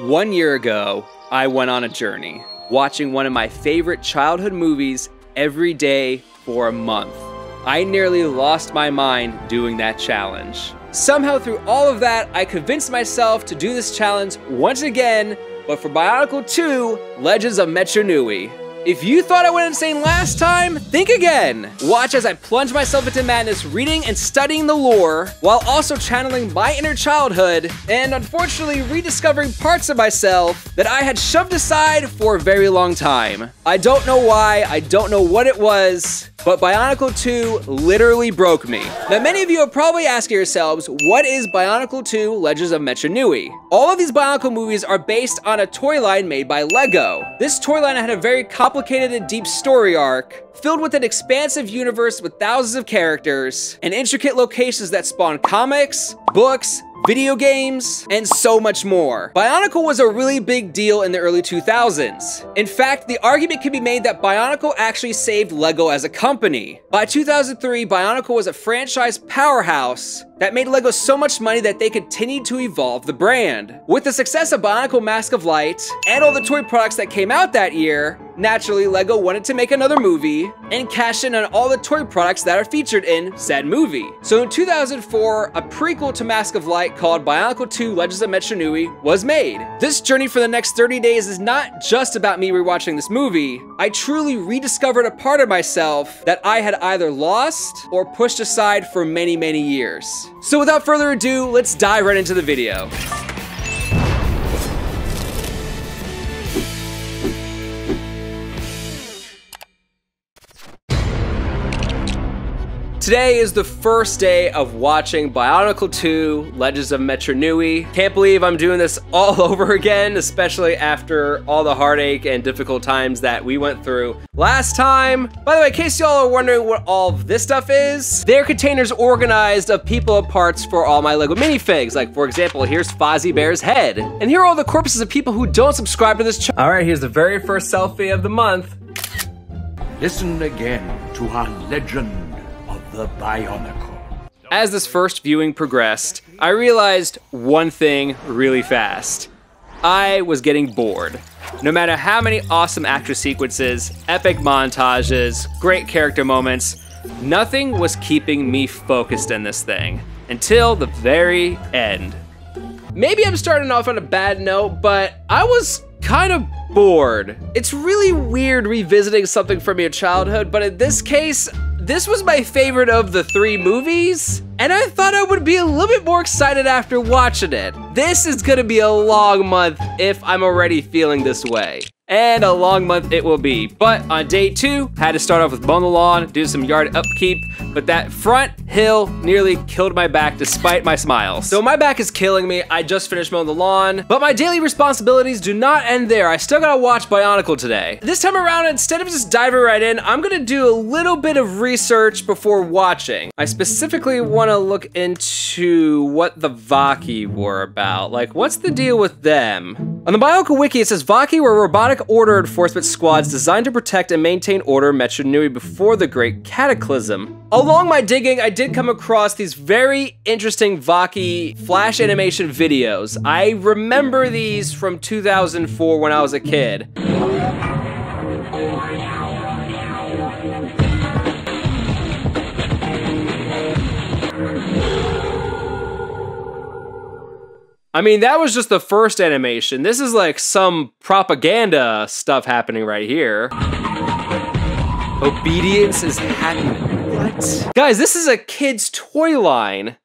1 year ago, I went on a journey, watching one of my favorite childhood movies every day for a month. I nearly lost my mind doing that challenge. Somehow through all of that, I convinced myself to do this challenge once again, but for Bionicle 2, Legends of Metro Nui. If you thought I went insane last time, think again. Watch as I plunge myself into madness reading and studying the lore, while also channeling my inner childhood, and unfortunately rediscovering parts of myself that I had shoved aside for a very long time. I don't know why, I don't know what it was, but Bionicle 2 literally broke me. Now many of you are probably asking yourselves, what is Bionicle 2 Legends of Metro Nui? All of these Bionicle movies are based on a toy line made by Lego. This toy line had a very complicated and deep story arc, filled with an expansive universe with thousands of characters, and intricate locations that spawn comics, books, video games, and so much more. Bionicle was a really big deal in the early 2000s. In fact, the argument can be made that Bionicle actually saved Lego as a company. By 2003, Bionicle was a franchise powerhouse that made Lego so much money that they continued to evolve the brand. With the success of Bionicle Mask of Light and all the toy products that came out that year, naturally Lego wanted to make another movie and cash in on all the toy products that are featured in said movie. So in 2004, a prequel to Mask of Light called Bionicle 2 Legends of Metro Nui was made. This journey for the next 30 days is not just about me rewatching this movie. I truly rediscovered a part of myself that I had either lost or pushed aside for many, many years. So without further ado, let's dive right into the video. Today is the first day of watching Bionicle 2 Legends of Metro Nui. Can't believe I'm doing this all over again, especially after all the heartache and difficult times that we went through last time. By the way, in case y'all are wondering what all of this stuff is, they're containers organized of people and parts for all my Lego minifigs. Like, for example, here's Fozzie Bear's head. And here are all the corpses of people who don't subscribe to this channel. All right, here's the very first selfie of the month. Listen again to our legend. The Bionicle. As this first viewing progressed, I realized one thing really fast. I was getting bored. No matter how many awesome action sequences, epic montages, great character moments, nothing was keeping me focused in this thing until the very end. Maybe I'm starting off on a bad note, but I was kind of bored. It's really weird revisiting something from your childhood, but in this case, this was my favorite of the 3 movies, and I thought I would be a little bit more excited after watching it. This is gonna be a long month if I'm already feeling this way. And a long month it will be. But on day 2, had to start off with mowing the lawn, do some yard upkeep, but that front hill nearly killed my back despite my smiles. So my back is killing me. I just finished mowing the lawn, but my daily responsibilities do not end there. I still gotta watch Bionicle today. This time around, instead of just diving right in, I'm gonna do a little bit of research before watching. I specifically wanna look into what the Vaki were about. Like, what's the deal with them? On the Bionicle wiki, it says Vaki were robotic order enforcement squads designed to protect and maintain order in Metro Nui before the Great Cataclysm. Along my digging, I did come across these very interesting Vaki flash animation videos. I remember these from 2004 when I was a kid. I mean, that was just the first animation. This is like some propaganda stuff happening right here. Obedience is happening. What? Guys, this is a kid's toy line.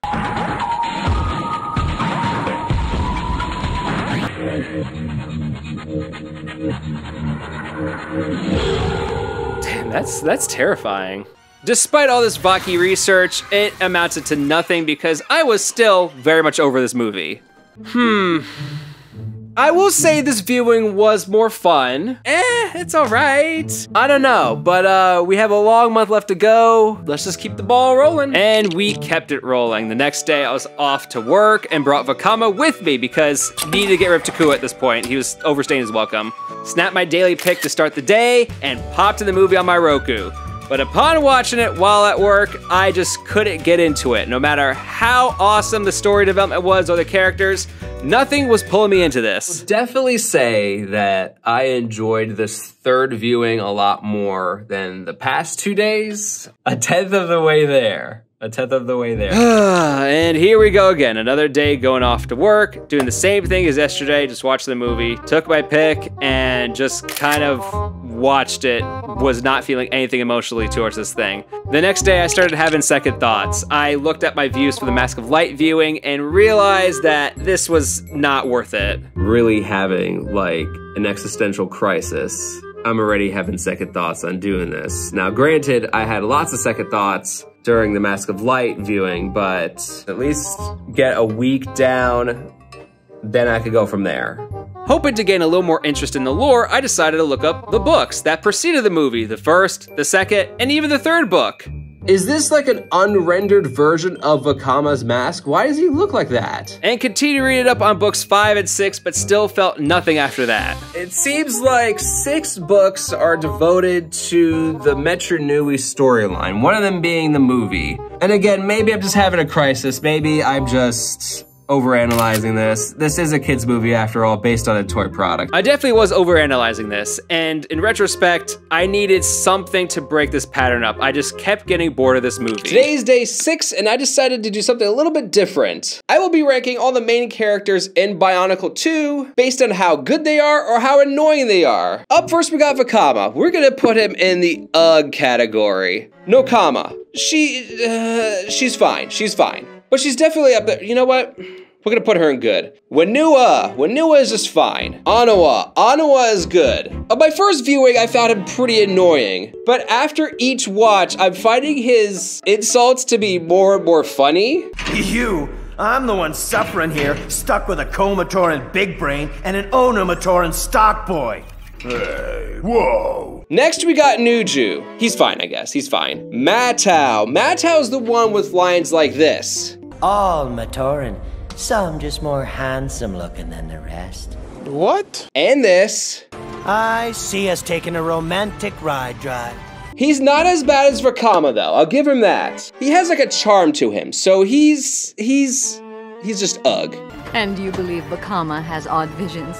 Damn, that's terrifying. Despite all this Vaki research, it amounted to nothing because I was still very much over this movie. I will say this viewing was more fun. It's all right. I don't know, but we have a long month left to go. Let's just keep the ball rolling. And we kept it rolling. The next day I was off to work and brought Vakama with me because I needed to get rid of Takua at this point. He was overstaying his welcome. Snapped my daily pick to start the day and popped in the movie on my Roku. But upon watching it while at work, I just couldn't get into it. No matter how awesome the story development was or the characters, Nothing was pulling me into this. I'll definitely say that I enjoyed this third viewing a lot more than the past 2 days. A tenth of the way there. A tenth of the way there. And here we go again. Another day going off to work, doing the same thing as yesterday, just watching the movie. Took my pick and just kind of watched it. Was not feeling anything emotionally towards this thing. The next day I started having second thoughts. I looked at my views for the Mask of Light viewing and realized that this was not worth it. Really having like an existential crisis. I'm already having second thoughts on doing this. Now granted, I had lots of second thoughts during the Mask of Light viewing, but at least get a week down, then I could go from there. Hoping to gain a little more interest in the lore, I decided to look up the books that preceded the movie, the first, the second, and even the third book. Is this like an unrendered version of Vakama's mask? Why does he look like that? And continue to read it up on books 5 and 6, but still felt nothing after that. It seems like 6 books are devoted to the Metro Nui storyline, one of them being the movie. And again, maybe I'm just having a crisis. Maybe I'm just overanalyzing this. This is a kid's movie after all, based on a toy product. I definitely was overanalyzing this, and in retrospect, I needed something to break this pattern up. I just kept getting bored of this movie. Today's day 6, and I decided to do something a little bit different. I will be ranking all the main characters in Bionicle 2 based on how good they are or how annoying they are. Up first, we got Vakama. We're gonna put him in the UGG category. No comma. She's fine. She's fine. But she's definitely up there. You know what? We're gonna put her in good. Wenua is just fine. Anawa is good. On my first viewing, I found him pretty annoying. But after each watch, I'm finding his insults to be more and more funny. I'm the one suffering here, stuck with a Komatoran big brain and an Onomatoran stock boy. Hey, whoa. Next, we got Nuju. He's fine, I guess. He's fine. Matau's the one with lines like this. All Matoran. Some just more handsome looking than the rest. What? And this. I see us taking a romantic ride drive. He's not as bad as Vakama, though. I'll give him that. He has like a charm to him, so he's just ugh. And you believe Vakama has odd visions?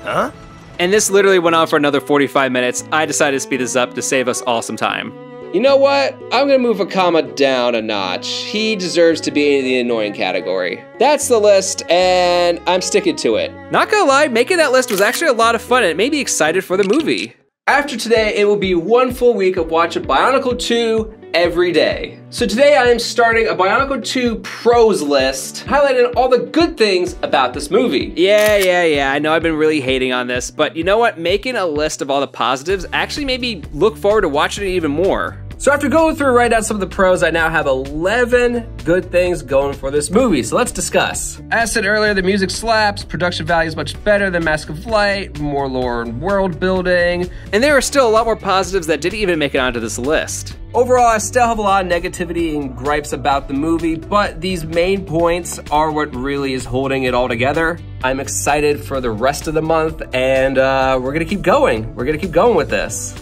Huh? And this literally went on for another 45 minutes. I decided to speed this up to save us all some time. You know what? I'm gonna move Vakama down a notch. He deserves to be in the annoying category. That's the list, and I'm sticking to it. Not gonna lie, making that list was actually a lot of fun, and it made me excited for the movie. After today, it will be 1 full week of watching Bionicle 2 every day. So today I am starting a Bionicle 2 pros list, highlighting all the good things about this movie. Yeah, I know I've been really hating on this, but you know what? Making a list of all the positives actually made me look forward to watching it even more. So after going through and writing down some of the pros, I now have 11 good things going for this movie, so let's discuss. As said earlier, the music slaps, production value is much better than Mask of Light, more lore and world building, and there are still a lot more positives that didn't even make it onto this list. Overall, I still have a lot of negativity and gripes about the movie, but these main points are what really is holding it all together. I'm excited for the rest of the month, and we're gonna keep going. We're gonna keep going with this.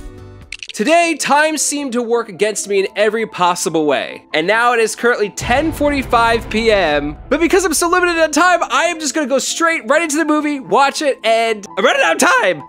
Today, time seemed to work against me in every possible way. And now it is currently 10:45 p.m. But because I'm so limited on time, I am just gonna go straight right into the movie, watch it, and I'm running out of time.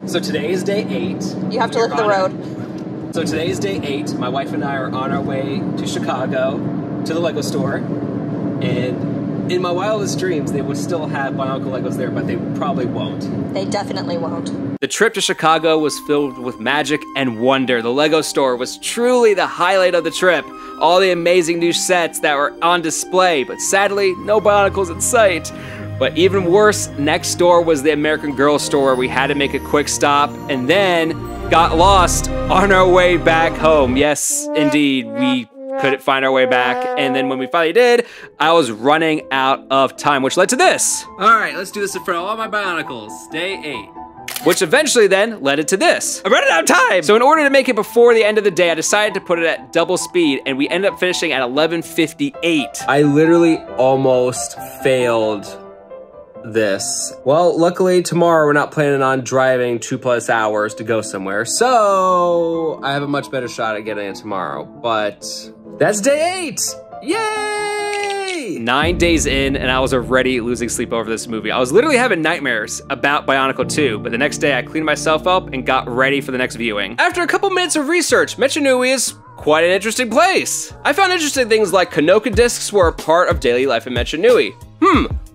So today is day 8. You have to lift the road. So today is day 8. My wife and I are on our way to Chicago, to the Lego store. And in my wildest dreams, they would still have Bionicle Legos there, but they probably won't. They definitely won't. The trip to Chicago was filled with magic and wonder. The Lego store was truly the highlight of the trip. All the amazing new sets that were on display, but sadly, no Bionicles in sight. But even worse, next door was the American Girl store where we had to make a quick stop and then got lost on our way back home. Yes, indeed, we couldn't find our way back. And then when we finally did, I was running out of time, which led to this. All right, let's do this in front of all my Bionicles. Day 8. Which eventually then led it to this. I'm running out of time! So in order to make it before the end of the day, I decided to put it at double speed, and we ended up finishing at 11:58. I literally almost failed this. Well, luckily tomorrow we're not planning on driving 2+ hours to go somewhere, so I have a much better shot at getting it tomorrow, but that's day 8! Yay! me! 9 days in, and I was already losing sleep over this movie. I was literally having nightmares about Bionicle 2, but the next day I cleaned myself up and got ready for the next viewing. After a couple minutes of research, Metro Nui is quite an interesting place. I found interesting things like Kanoka discs were a part of daily life in Metro Nui.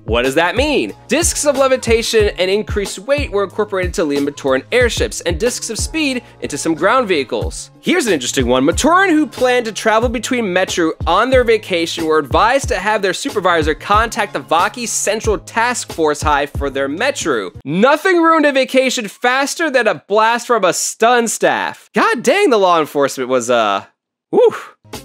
What does that mean? Discs of levitation and increased weight were incorporated to lead Matoran airships, and discs of speed into some ground vehicles. Here's an interesting one. Matoran who planned to travel between Metro on their vacation were advised to have their supervisor contact the Vaki Central Task Force Hive for their Metro. Nothing ruined a vacation faster than a blast from a stun staff. God dang, the law enforcement was, whew.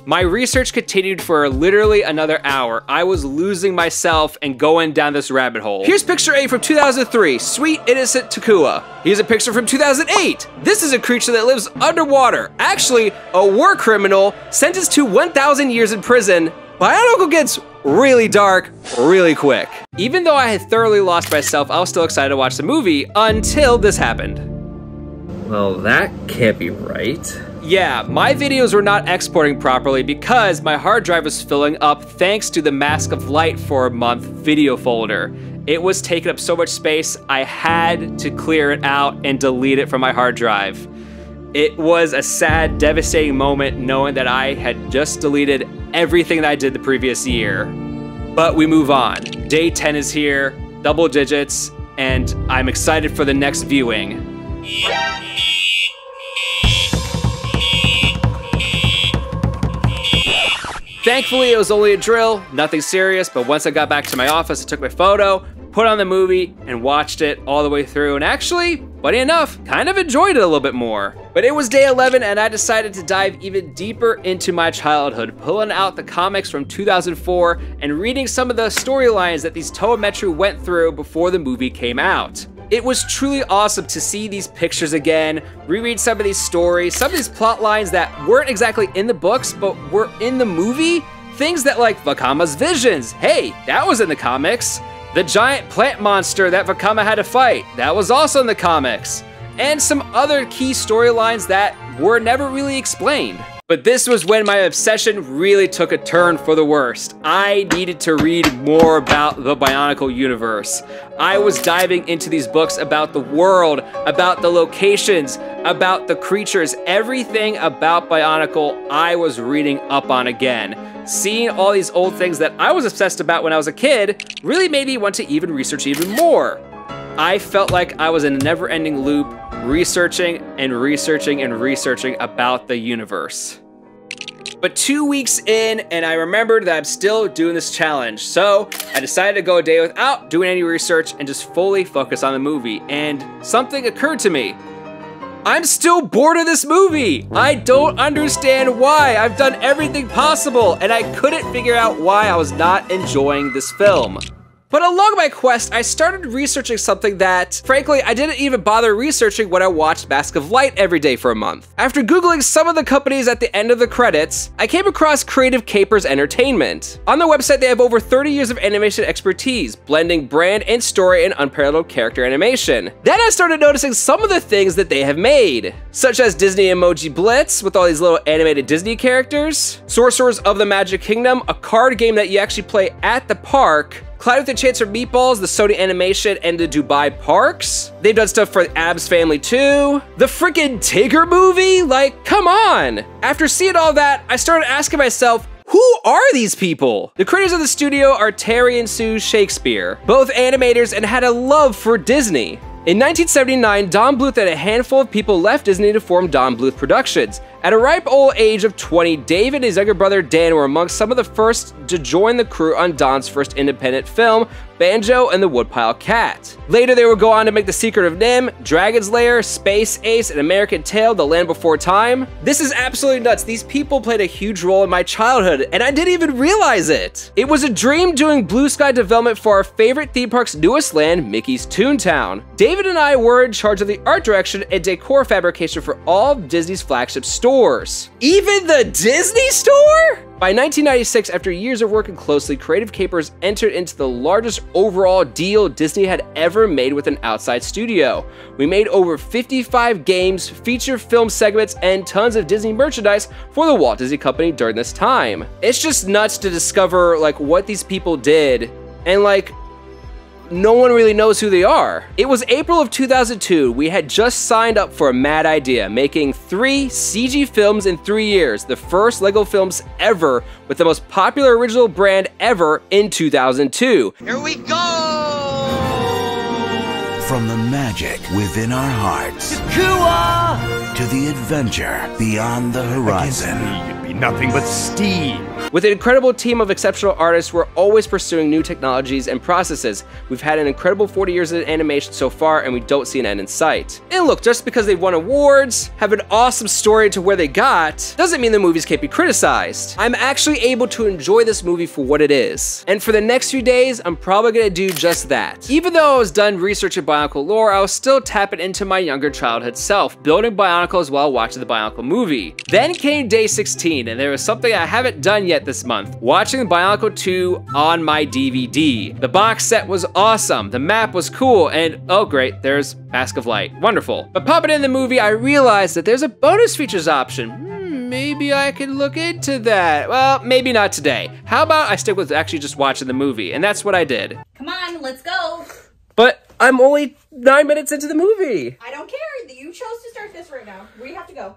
My research continued for literally another hour. I was losing myself and going down this rabbit hole. Here's picture A from 2003, Sweet Innocent Takua. Here's a picture from 2008. This is a creature that lives underwater. Actually, a war criminal sentenced to 1,000 years in prison. Bionicle gets really dark really quick. Even though I had thoroughly lost myself, I was still excited to watch the movie until this happened. Well, that can't be right. Yeah, my videos were not exporting properly because my hard drive was filling up thanks to the Mask of Light for a month video folder. It was taking up so much space, I had to clear it out and delete it from my hard drive. It was a sad, devastating moment knowing that I had just deleted everything that I did the previous year. But we move on. Day 10 is here, double digits, and I'm excited for the next viewing. Thankfully, it was only a drill, nothing serious, but once I got back to my office, I took my photo, put on the movie, and watched it all the way through, and actually, funny enough, kind of enjoyed it a little bit more. But it was day 11, and I decided to dive even deeper into my childhood, pulling out the comics from 2004 and reading some of the storylines that these Toa Metro went through before the movie came out. It was truly awesome to see these pictures again, reread some of these stories, some of these plot lines that weren't exactly in the books, but were in the movie. Things that like Vakama's visions, hey, that was in the comics. The giant plant monster that Vakama had to fight, that was also in the comics. And some other key storylines that were never really explained. But this was when my obsession really took a turn for the worst. I needed to read more about the Bionicle universe. I was diving into these books about the world, about the locations, about the creatures, everything about Bionicle I was reading up on again. Seeing all these old things that I was obsessed about when I was a kid really made me want to even research even more. I felt like I was in a never-ending loop, researching and researching and researching about the universe. But 2 weeks in, and I remembered that I'm still doing this challenge, so I decided to go a day without doing any research and just fully focus on the movie, and something occurred to me. I'm still bored of this movie! I don't understand why. I've done everything possible, and I couldn't figure out why I was not enjoying this film. But along my quest, I started researching something that, frankly, I didn't even bother researching when I watched Mask of Light every day for a month. After Googling some of the companies at the end of the credits, I came across Creative Capers Entertainment. On their website, they have over 30 years of animation expertise, blending brand and story and unparalleled character animation. Then I started noticing some of the things that they have made, such as Disney Emoji Blitz with all these little animated Disney characters, Sorcerers of the Magic Kingdom, a card game that you actually play at the park, Cloud with a Chance for Meatballs, the Sony Animation, and the Dubai Parks. They've done stuff for the Abbs Family too. The freaking Tigger movie? Like, come on. After seeing all that, I started asking myself, who are these people? The creators of the studio are Terry and Sue Shakespeare, both animators and had a love for Disney. In 1979, Don Bluth and a handful of people left Disney to form Don Bluth Productions. At a ripe old age of 20, Dave and his younger brother Dan were amongst some of the first to join the crew on Don's first independent film, Banjo and the Woodpile Cat. Later, they would go on to make The Secret of Nim, Dragon's Lair, Space Ace, and American Tail, The Land Before Time. This is absolutely nuts. These people played a huge role in my childhood, and I didn't even realize it. It was a dream doing blue sky development for our favorite theme park's newest land, Mickey's Toontown. David and I were in charge of the art direction and decor fabrication for all of Disney's flagship stores. Even the Disney store? By 1996, after years of working closely, Creative Capers entered into the largest overall deal Disney had ever made with an outside studio. We made over 55 games, feature film segments, and tons of Disney merchandise for the Walt Disney Company during this time. It's just nuts to discover like what these people did, and like no one really knows who they are. It was April of 2002. We had just signed up for a mad idea, making 3 CG films in 3 years, the first LEGO films ever with the most popular original brand ever in 2002. Here we go! From the magic within our hearts to the adventure beyond the horizon. You'd be nothing but steam. With an incredible team of exceptional artists, we're always pursuing new technologies and processes. We've had an incredible 40 years of animation so far, and we don't see an end in sight. And look, just because they won awards, have an awesome story to where they got, doesn't mean the movies can't be criticized. I'm actually able to enjoy this movie for what it is. And for the next few days, I'm probably gonna do just that. Even though I was done researching Bionicle lore, I was still tapping into my younger childhood self, building Bionicles while watching the Bionicle movie. Then came day 16, and there was something I haven't done yet this month, watching the Bionicle 2 on my DVD. The box set was awesome, the map was cool, and oh great, there's Mask of Light, wonderful. But popping in the movie, I realized that there's a bonus features option. Maybe I could look into that. Well, maybe not today. How about I stick with actually just watching the movie, and that's what I did. Come on, let's go. But I'm only 9 minutes into the movie. I don't care, you chose to start this right now. We have to go.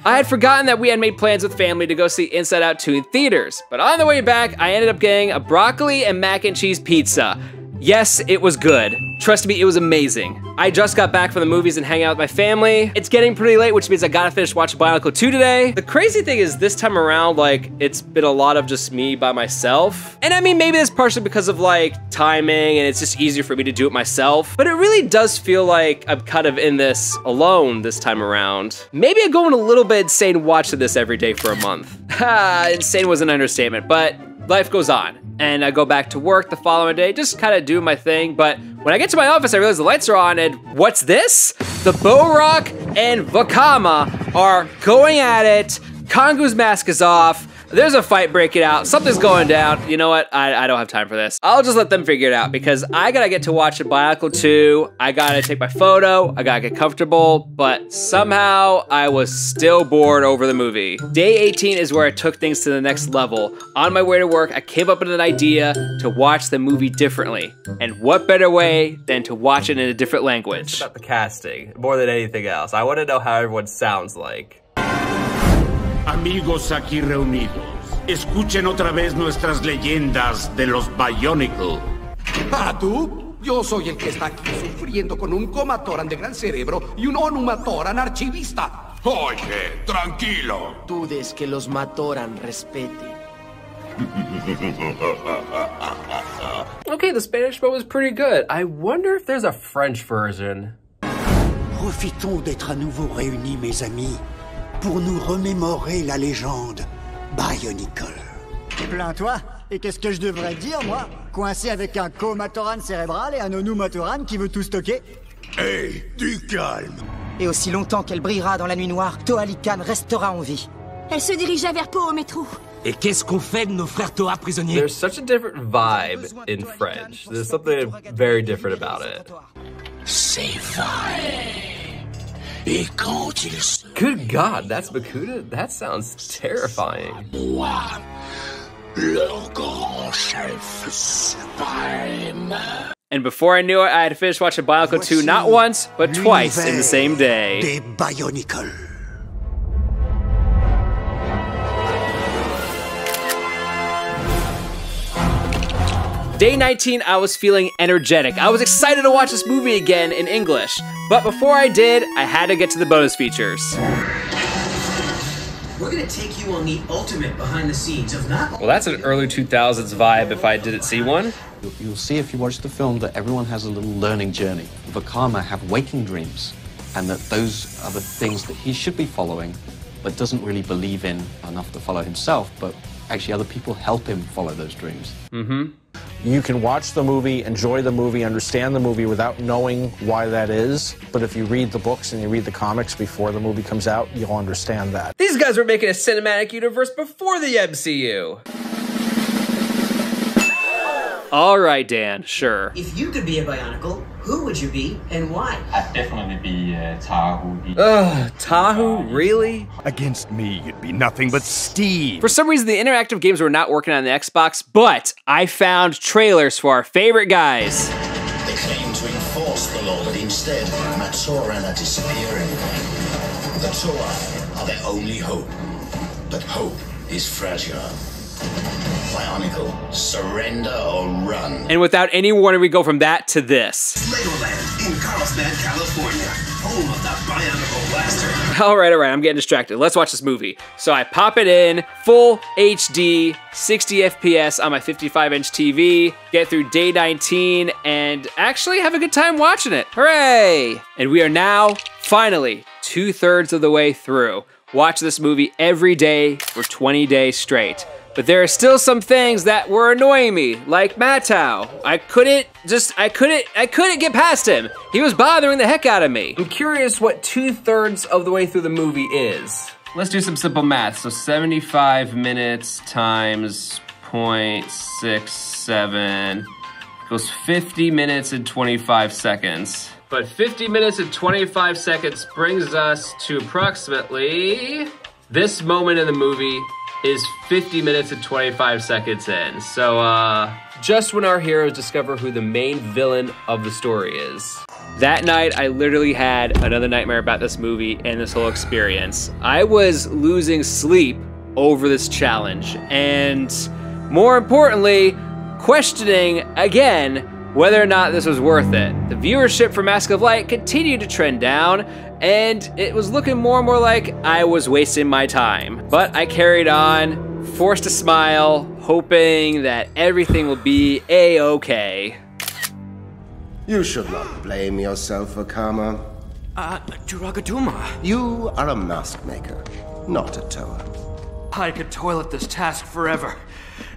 I had forgotten that we had made plans with family to go see Inside Out 2 in theaters, but on the way back, I ended up getting a broccoli and mac and cheese pizza. Yes, it was good. Trust me, it was amazing. I just got back from the movies and hanging out with my family. It's getting pretty late, which means I gotta finish watching Bionicle 2 today. The crazy thing is this time around, like, it's been a lot of just me by myself. And I mean, maybe it's partially because of like timing and it's just easier for me to do it myself. But it really does feel like I'm kind of in this alone this time around. Maybe I'm going a little bit insane watching this every day for a month. Ha, insane was an understatement, but life goes on. And I go back to work the following day, just kind of doing my thing. But when I get to my office, I realize the lights are on, and what's this? The Bo-Rock and Vakama are going at it. Kongu's mask is off. There's a fight breaking out. Something's going down. You know what? I don't have time for this. I'll just let them figure it out because I gotta get to watch the Bionicle 2. I gotta take my photo. I gotta get comfortable. But somehow I was still bored over the movie. Day 18 is where I took things to the next level. On my way to work, I came up with an idea to watch the movie differently. And what better way than to watch it in a different language? It's about the casting more than anything else. I want to know how everyone sounds like. Amigos aquí reunidos, escuchen otra vez nuestras leyendas de los Bionicle. ¿Ah, tú? Yo soy el que está aquí sufriendo con un comatoran de gran cerebro y un onumatoran archivista. Oye, tranquilo. Dudes que los matoran respeten. Okay, the Spanish one was pretty good. I wonder if there's a French version. Profitons d'être à nouveau réunis, mes amis, pour nous remémorer la légende Bionicle. Plains-toi. Et qu'est-ce que je devrais dire, moi? Coincé avec un comatoran cérébral et un onumatoran qui veut tout stocker? Hey, du calme. Et aussi longtemps qu'elle brillera dans la nuit noire, Toalikan restera en vie. Elle se dirigeait vers Po au métro. Et qu'est-ce qu'on fait de nos frères Toa prisonniers? There's such a different vibe in French. There's something very different about it. C'est vrai. Et quand il se... Good God, that's Makuta? That sounds terrifying. Moi, leur grand chef suprême. And before I knew it, I had finished watching Bionicle 2 not once, but twice in the same day. Des Bionicle. Day 19, I was feeling energetic. I was excited to watch this movie again in English. But before I did, I had to get to the bonus features. We're gonna take you on the ultimate behind the scenes of not... Well, that's an early 2000s vibe if I didn't see one. You'll see if you watch the film that everyone has a little learning journey. Vakama have waking dreams, and that those are the things that he should be following, but doesn't really believe in enough to follow himself, but actually other people help him follow those dreams. You can watch the movie, enjoy the movie, understand the movie without knowing why that is. But if you read the books and you read the comics before the movie comes out, you'll understand that. These guys were making a cinematic universe before the MCU. All right, Dan, sure. If you could be a Bionicle, who would you be and why? I'd definitely be Tahu. Ugh, Tahu, really? Against me, you'd be nothing but Steve. For some reason, the interactive games were not working on the Xbox, but I found trailers for our favorite guys. They claim to enforce the law, but instead, Matoran are disappearing. The Toa are their only hope, but hope is fragile. Bionicle, surrender or run. And without any warning, we go from that to this. Legoland in Carlsbad, California, home of the Bionicle Blaster. All right, I'm getting distracted. Let's watch this movie. So I pop it in, full HD, 60 FPS on my 55-inch TV, get through day 19, and actually have a good time watching it. Hooray! And we are now, finally, 2/3 of the way through. Watch this movie every day for 20 days straight. But there are still some things that were annoying me, like Matau. I couldn't get past him. He was bothering the heck out of me. I'm curious what 2/3 of the way through the movie is. Let's do some simple math. So 75 minutes times 0.67 equals 50 minutes and 25 seconds. But 50 minutes and 25 seconds brings us to approximately this moment in the movie is 50 minutes and 25 seconds in. So, just when our heroes discover who the main villain of the story is. That night, I literally had another nightmare about this movie and this whole experience. I was losing sleep over this challenge, and more importantly, questioning again whether or not this was worth it. The viewership for Mask of Light continued to trend down, and it was looking more and more like I was wasting my time. But I carried on, forced a smile, hoping that everything will be a-okay. You should not blame yourself, Vakama. Duragaduma. You are a mask maker, not a Toa. I could toilet this task forever,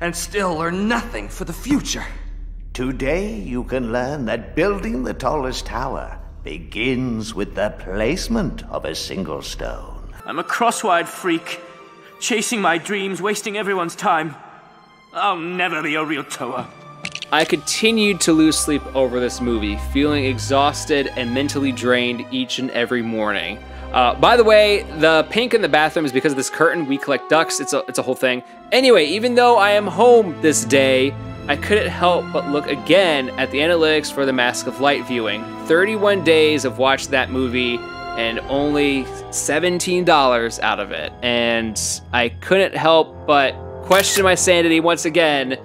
and still learn nothing for the future. Today you can learn that building the tallest tower begins with the placement of a single stone. I'm a cross-wired freak, chasing my dreams, wasting everyone's time. I'll never be a real Toa. I continued to lose sleep over this movie, feeling exhausted and mentally drained each and every morning. By the way, the pink in the bathroom is because of this curtain. We collect ducks. It's a whole thing. Anyway, even though I am home this day, I couldn't help but look again at the analytics for the Mask of Light viewing. 31 days of watching that movie and only $17 out of it. And I couldn't help but question my sanity once again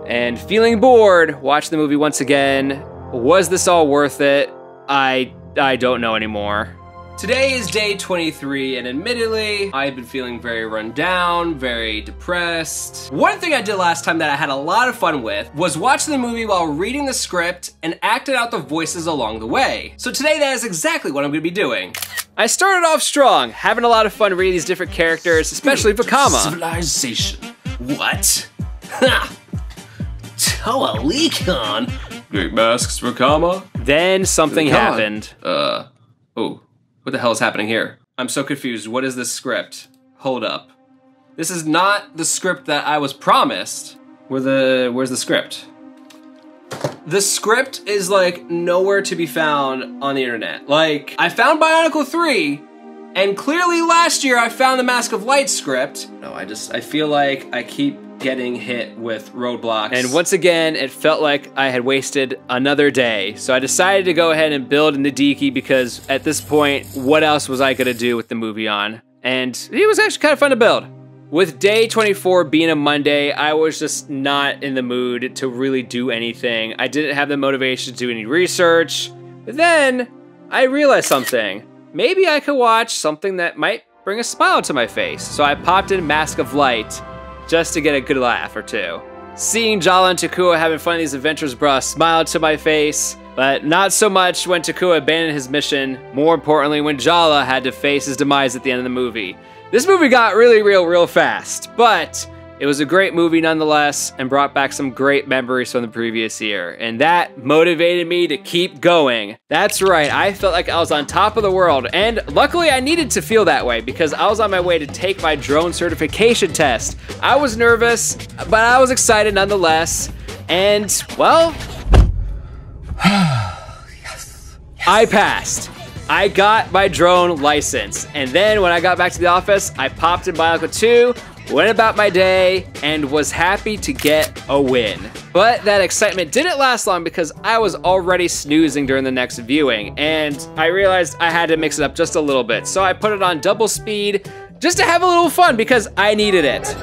and feeling bored, watch the movie once again. Was this all worth it? I don't know anymore. Today is day 23, and admittedly, I've been feeling very run down, very depressed. One thing I did last time that I had a lot of fun with was watch the movie while reading the script and acting out the voices along the way. So today that is exactly what I'm gonna be doing. I started off strong, having a lot of fun reading these different characters, especially Vakama. Civilization. What? Ha! Toa Lecon. Great masks, Vakama. Then something happened. Oh. What the hell is happening here? I'm so confused. What is this script? Hold up. This is not the script that I was promised. Where's the script? The script is like nowhere to be found on the internet. Like, I found Bionicle 3, and clearly last year I found the Mask of Light script. No, I feel like I keep getting hit with roadblocks. And once again, it felt like I had wasted another day. So I decided to go ahead and build in the Diki because at this point, what else was I gonna do with the movie on? And it was actually kind of fun to build. With day 24 being a Monday, I was just not in the mood to really do anything. I didn't have the motivation to do any research. But then I realized something. Maybe I could watch something that might bring a smile to my face. So I popped in Mask of Light, just to get a good laugh or two. Seeing Jala and Takua having fun in these adventures brought a smile to my face, but not so much when Takua abandoned his mission, more importantly when Jala had to face his demise at the end of the movie. This movie got really real fast, but It was a great movie nonetheless, and brought back some great memories from the previous year, and that motivated me to keep going. That's right, I felt like I was on top of the world, and luckily I needed to feel that way because I was on my way to take my drone certification test. I was nervous, but I was excited nonetheless, and well, yes. I passed. I got my drone license, and then when I got back to the office, I popped in Bionicle 2, went about my day, and was happy to get a win. But that excitement didn't last long because I was already snoozing during the next viewing, and I realized I had to mix it up just a little bit. So I put it on double speed just to have a little fun because I needed it.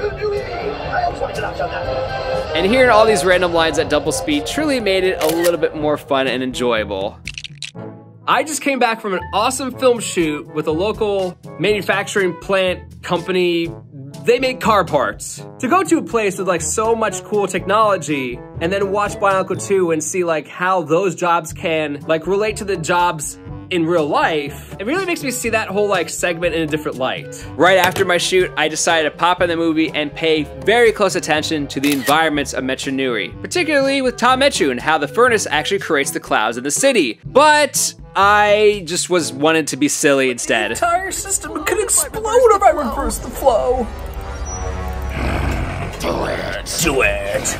And hearing all these random lines at double speed truly made it a little bit more fun and enjoyable. I just came back from an awesome film shoot with a local manufacturing plant company. They make car parts. To go to a place with like so much cool technology and then watch Bionicle 2 and see like how those jobs can like relate to the jobs in real life, it really makes me see that whole like segment in a different light. Right after my shoot, I decided to pop in the movie and pay very close attention to the environments of Metro Nui, particularly with Tom Metru and how the furnace actually creates the clouds in the city. But I just wanted to be silly instead. The entire system could explode if I reverse the flow. Do it. Do it.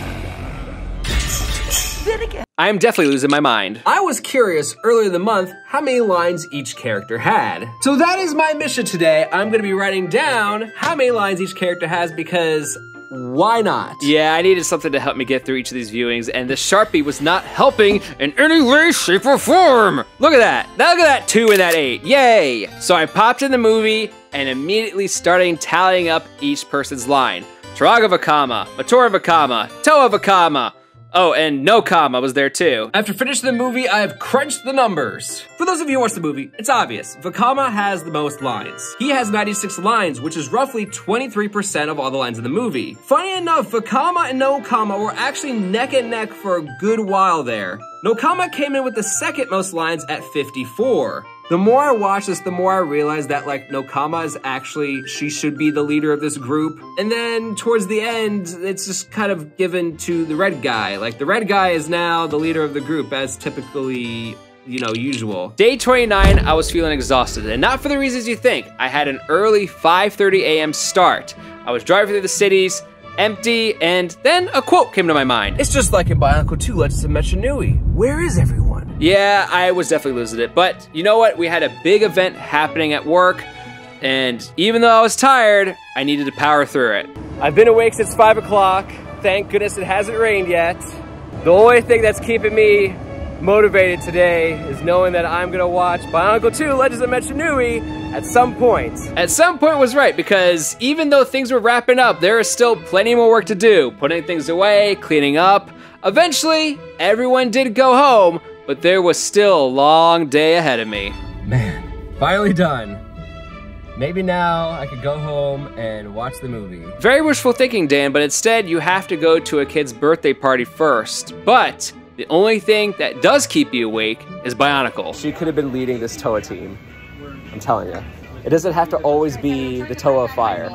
I am definitely losing my mind. I was curious earlier in the month how many lines each character had. So that is my mission today. I'm gonna be writing down how many lines each character has because why not? Yeah, I needed something to help me get through each of these viewings, and the Sharpie was not helping in any way, shape, or form. Look at that. Look at that 2 and that 8. Yay! So I popped in the movie and immediately started tallying up each person's line. Turaga Vakama, Matora Vakama, Toa Vakama. Oh, and No Kama was there too. After finishing the movie, I have crunched the numbers. For those of you who watch the movie, it's obvious. Vakama has the most lines. He has 96 lines, which is roughly 23% of all the lines in the movie. Funny enough, Vakama and No Kama were actually neck and neck for a good while there. No Kama came in with the second most lines at 54. The more I watch this, the more I realize that like No Kama is actually, she should be the leader of this group. And then towards the end, it's just kind of given to the red guy. Like the red guy is now the leader of the group as typically, you know, usual. Day 29, I was feeling exhausted, and not for the reasons you think. I had an early 5:30 a.m. start. I was driving through the cities, empty, and then a quote came to my mind. It's just like in Bionicle 2 Legends of Metro Nui. Where is everyone? Yeah, I was definitely losing it, but you know what? We had a big event happening at work, and even though I was tired, I needed to power through it. I've been awake since 5 o'clock. Thank goodness it hasn't rained yet. The only thing that's keeping me motivated today is knowing that I'm gonna watch Bionicle 2 Legends of Metro Nui at some point. At some point was right, because even though things were wrapping up, there is still plenty more work to do. Putting things away, cleaning up. Eventually, everyone did go home, but there was still a long day ahead of me. Man, finally done. Maybe now I could go home and watch the movie. Very wishful thinking, Dan, but instead you have to go to a kid's birthday party first. But the only thing that does keep you awake is Bionicle. She could have been leading this Toa team. I'm telling you. It doesn't have to always be the Toa of fire.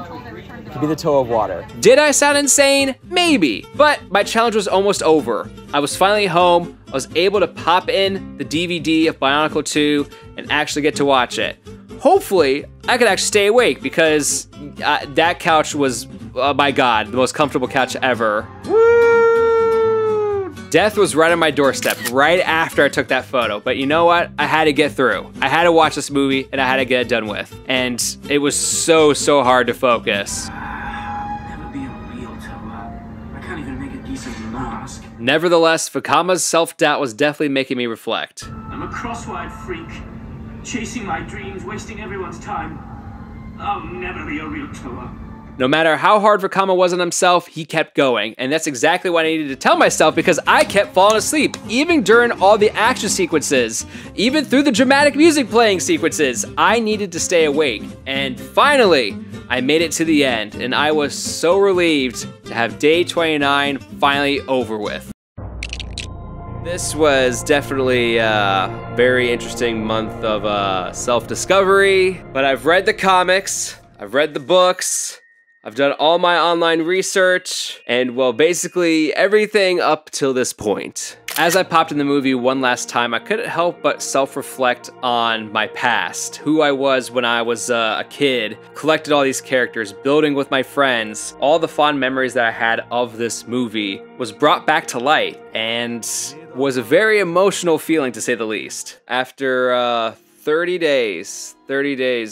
It could be the Toa of water. Did I sound insane? Maybe, but my challenge was almost over. I was finally home. I was able to pop in the DVD of Bionicle 2 and actually get to watch it. Hopefully, I could actually stay awake because that couch was, oh my God, the most comfortable couch ever. Woo! Death was right on my doorstep right after I took that photo, but you know what? I had to get through. I had to watch this movie and I had to get it done with. And it was so hard to focus. Never be a real Toa. I can't even make a decent mask. Nevertheless, Vakama's self-doubt was definitely making me reflect. I'm a cross-wired freak, chasing my dreams, wasting everyone's time. I'll never be a real Toa. No matter how hard Vakama was on himself, he kept going, and that's exactly what I needed to tell myself because I kept falling asleep, even during all the action sequences, even through the dramatic music playing sequences. I needed to stay awake, and finally, I made it to the end, and I was so relieved to have day 29 finally over with. This was definitely a very interesting month of self-discovery, but I've read the comics, I've read the books, I've done all my online research, and well, basically everything up till this point. As I popped in the movie one last time, I couldn't help but self-reflect on my past, who I was when I was a kid, collected all these characters, building with my friends. All the fond memories that I had of this movie was brought back to light, and was a very emotional feeling, to say the least. After 30 days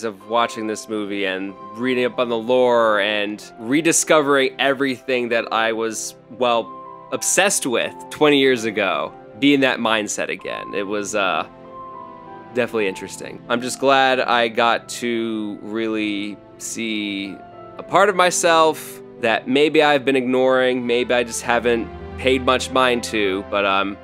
of watching this movie and reading up on the lore and rediscovering everything that I was, well, obsessed with 20 years ago, be in that mindset again. It was definitely interesting. I'm just glad I got to really see a part of myself that maybe I've been ignoring, maybe I just haven't paid much mind to, but I'm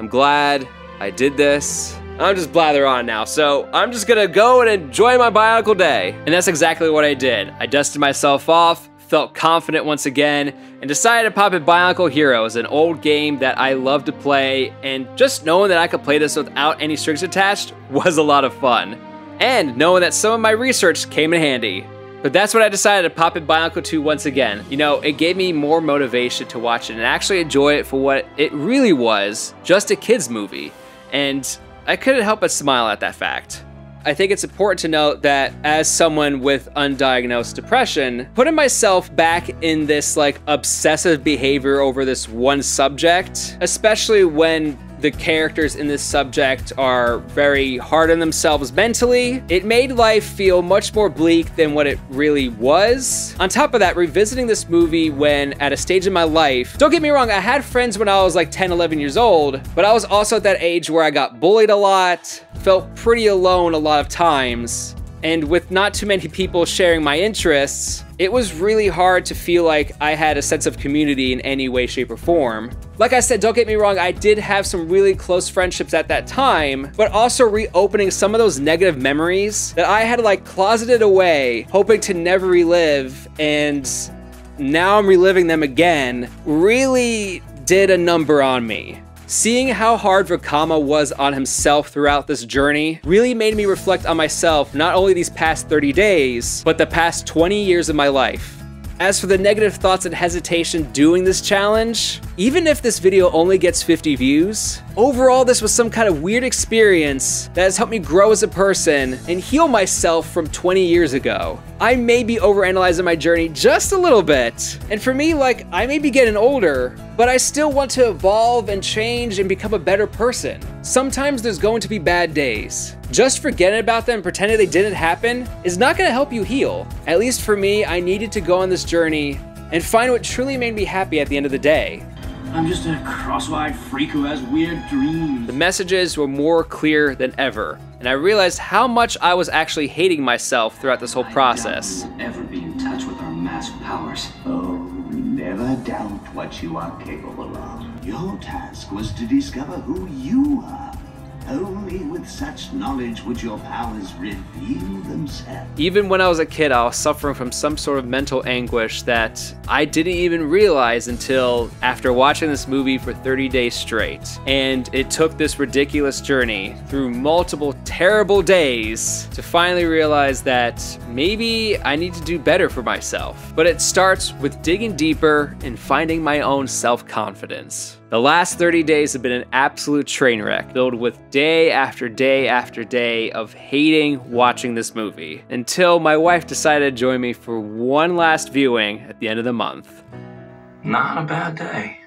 glad I did this. I'm just blather on now, so I'm just gonna go and enjoy my Bionicle day. And that's exactly what I did. I dusted myself off, felt confident once again, and decided to pop in Bionicle Heroes, an old game that I love to play, and just knowing that I could play this without any strings attached was a lot of fun. And knowing that some of my research came in handy. But that's when I decided to pop in Bionicle 2 once again. You know, it gave me more motivation to watch it and actually enjoy it for what it really was, just a kid's movie. And I couldn't help but smile at that fact. I think it's important to note that as someone with undiagnosed depression, putting myself back in this like obsessive behavior over this one subject, especially when the characters in this subject are very hard on themselves mentally, it made life feel much more bleak than what it really was. On top of that, revisiting this movie when at a stage in my life, don't get me wrong, I had friends when I was like 10, 11 years old, but I was also at that age where I got bullied a lot, felt pretty alone a lot of times, and with not too many people sharing my interests, it was really hard to feel like I had a sense of community in any way, shape, or form. Like I said, don't get me wrong, I did have some really close friendships at that time, but also reopening some of those negative memories that I had like closeted away, hoping to never relive, and now I'm reliving them again, really did a number on me. Seeing how hard Vakama was on himself throughout this journey really made me reflect on myself not only these past 30 days, but the past 20 years of my life. As for the negative thoughts and hesitation doing this challenge, even if this video only gets 50 views, overall this was some kind of weird experience that has helped me grow as a person and heal myself from 20 years ago. I may be overanalyzing my journey just a little bit, and for me, like, I may be getting older, but I still want to evolve and change and become a better person. Sometimes there's going to be bad days. Just forgetting about them and pretending they didn't happen is not gonna help you heal. At least for me, I needed to go on this journey and find what truly made me happy at the end of the day. I'm just a cross-eyed freak who has weird dreams. The messages were more clear than ever, and I realized how much I was actually hating myself throughout this whole process. I doubt we will ever be in touch with our masked powers. Oh, never doubt what you are capable of. Your task was to discover who you are. Only with such knowledge would your powers reveal themselves. Even when I was a kid, I was suffering from some sort of mental anguish that I didn't even realize until after watching this movie for 30 days straight. And it took this ridiculous journey through multiple terrible days to finally realize that maybe I need to do better for myself. But it starts with digging deeper and finding my own self-confidence. The last 30 days have been an absolute train wreck, filled with day after day after day of hating watching this movie, until my wife decided to join me for one last viewing at the end of the month. Not a bad day.